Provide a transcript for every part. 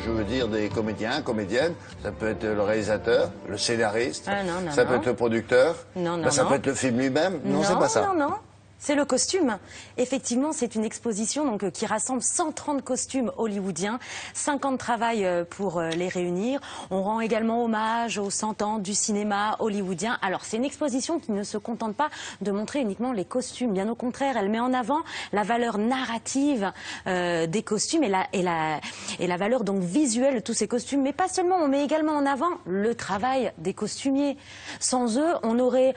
je veux dire des comédiens, comédiennes, ça peut être le réalisateur, le scénariste, non, ça peut être le producteur, ça peut être le film lui-même. Non, c'est pas ça. Non. C'est le costume. Effectivement, c'est une exposition donc, qui rassemble 130 costumes hollywoodiens, 5 ans de travail pour les réunir. On rend également hommage aux 100 ans du cinéma hollywoodien. Alors, c'est une exposition qui ne se contente pas de montrer uniquement les costumes. Bien au contraire, elle met en avant la valeur narrative des costumes et la valeur donc visuelle de tous ces costumes. Mais pas seulement, on met également en avant le travail des costumiers. Sans eux, on n'aurait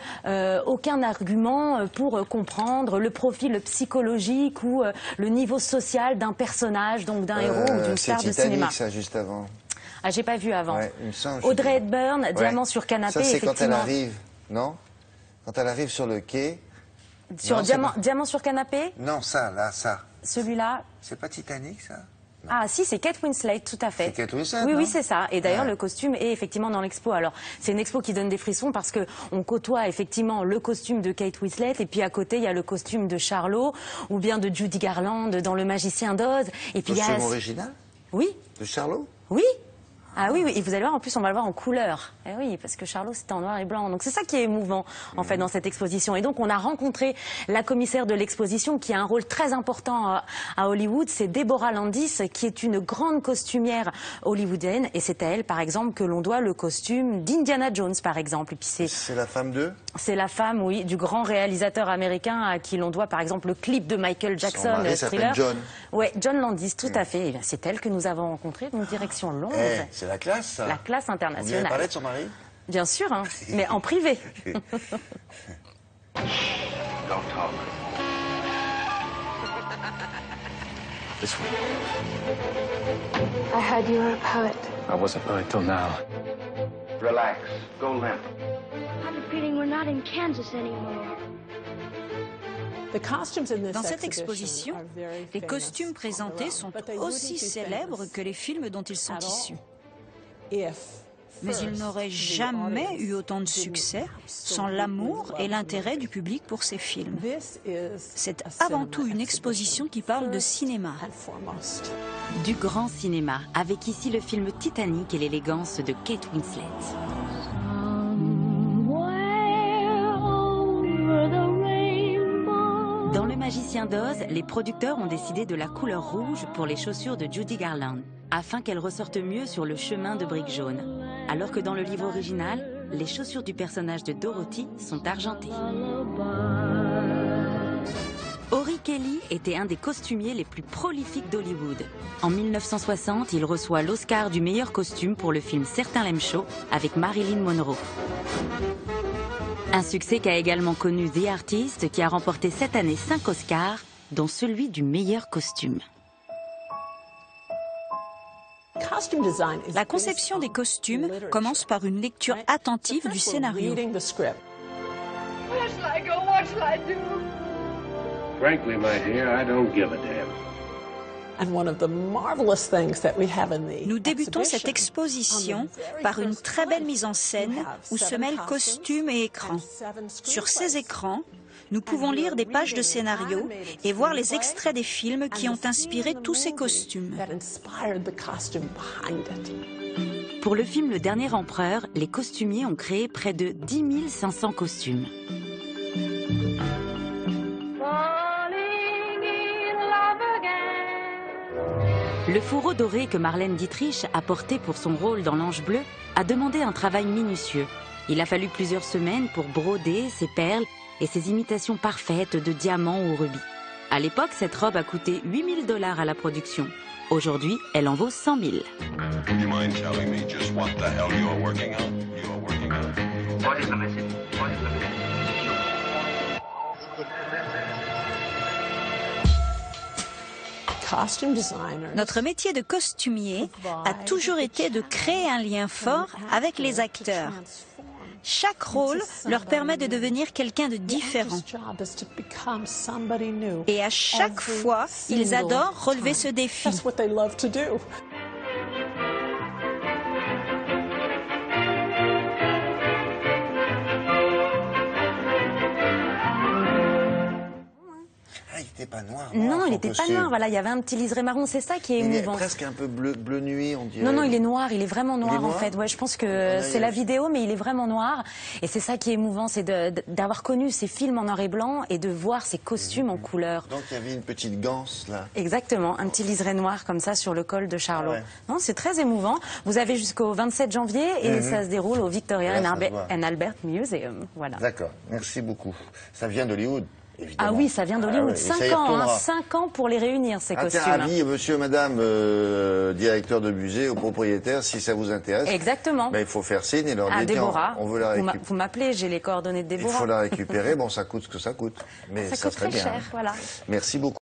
aucun argument pour comprendre le profil psychologique ou le niveau social d'un personnage, donc d'un héros ou d'une star de cinéma. C'est Titanic, ça, juste avant. Ah, j'ai pas vu avant. Ouais, il me semble, Audrey Hepburn, Diamant sur canapé, ça, c'est quand elle effectivement. arrive, non? Quand elle arrive sur le quai. Sur Non, Diamant sur canapé? Non, ça, là, ça. Celui-là? C'est pas Titanic, ça? Non. Ah si, c'est Kate Winslet, tout à fait. C'est Kate Winslet, Oui, non? oui, c'est ça. Et d'ailleurs, le costume est effectivement dans l'expo. Alors, c'est une expo qui donne des frissons parce que on côtoie effectivement le costume de Kate Winslet et puis à côté, il y a le costume de Charlot ou bien de Judy Garland dans Le Magicien d'Oz. Et puis le costume original? Oui. De Charlot? Oui. Ah oui, oui, et vous allez voir, en plus, on va le voir en couleur. Eh oui, parce que Charlot, c'était en noir et blanc. Donc c'est ça qui est émouvant, en fait, dans cette exposition. Et donc, on a rencontré la commissaire de l'exposition, qui a un rôle très important à Hollywood. C'est Deborah Landis, qui est une grande costumière hollywoodienne. Et c'est à elle, par exemple, que l'on doit le costume d'Indiana Jones, par exemple. Et puis c'est la femme d'eux? C'est la femme, oui, du grand réalisateur américain à qui l'on doit, par exemple, le clip de Michael Jackson. Son mari s'appelle John. Oui, John Landis, tout à fait. C'est elle que nous avons rencontrée, donc direction Londres. C'est la classe, ça. La classe internationale. Vous lui avez parlé de son mari? Bien sûr, hein, mais en privé. Don't talk. This way. I heard you were a poet. I was a poet till now. Relax. Go limp. I have a feeling we're not in Kansas anymore. Dans cette exposition, les costumes présentés sont aussi célèbres que les films dont ils sont issus. Mais ils n'auraient jamais eu autant de succès sans l'amour et l'intérêt du public pour ces films. C'est avant tout une exposition qui parle de cinéma. Du grand cinéma, avec ici le film Titanic et l'élégance de Kate Winslet. Dans Le Magicien d'Oz, les producteurs ont décidé de la couleur rouge pour les chaussures de Judy Garland, afin qu'elles ressortent mieux sur le chemin de briques jaunes. Alors que dans le livre original, les chaussures du personnage de Dorothy sont argentées. Horry Kelly était un des costumiers les plus prolifiques d'Hollywood. En 1960, il reçoit l'Oscar du meilleur costume pour le film Certain Lame Show avec Marilyn Monroe. Un succès qu'a également connu The Artist, qui a remporté cette année 5 Oscars, dont celui du meilleur costume. La conception des costumes commence par une lecture attentive du scénario. Frankly, my dear, I don't give a damn. Nous débutons cette exposition par une très belle mise en scène où se mêlent costumes et écrans. Sur ces écrans, nous pouvons lire des pages de scénario et voir les extraits des films qui ont inspiré tous ces costumes. Pour le film Le Dernier Empereur, les costumiers ont créé près de 10 500 costumes. Le fourreau doré que Marlène Dietrich a porté pour son rôle dans L'Ange bleu a demandé un travail minutieux. Il a fallu plusieurs semaines pour broder ses perles et ses imitations parfaites de diamants ou rubis. À l'époque, cette robe a coûté 8 000 $ à la production. Aujourd'hui, elle en vaut 100 000. Notre métier de costumier a toujours été de créer un lien fort avec les acteurs. Chaque rôle leur permet de devenir quelqu'un de différent. Et à chaque fois, ils adorent relever ce défi. Ah, il était pas noir. Non, il son n'était pas costume. noir. Voilà, il y avait un petit liseré marron. C'est ça qui est Il est émouvant. presque un peu bleu nuit, on dirait. Non, non, il est noir. Il est vraiment noir, en noir fait. Ouais, je pense que c'est la vidéo, mais il est vraiment noir. Et c'est ça qui est émouvant, c'est d'avoir connu ces films en noir et blanc et de voir ces costumes en couleur. Donc il y avait une petite ganse là. Exactement, un petit liseré noir comme ça sur le col de Charlot. Ah ouais. Non, c'est très émouvant. Vous avez jusqu'au 27 janvier et ça se déroule au Victoria Là, ça se voit. and Albert Museum. Voilà. D'accord, merci beaucoup. Ça vient d'Hollywood, évidemment. Ah oui, ça vient d'Hollywood. Ah ouais, et ça 5 y ans, hein, retournera. 5 ans pour les réunir, ces Ah, t'es costumes. ravi, monsieur, madame, directeur de musée ou propriétaire, si ça vous intéresse. Exactement. Ben, il faut faire signe et leur À dire, tiens, Déborah. on veut la récupérer. Vous m'appelez, j'ai les coordonnées de Il Déborah. faut la récupérer, bon, ça coûte ce que ça coûte. Mais Ça ça coûte serait très bien. cher, voilà. Merci beaucoup.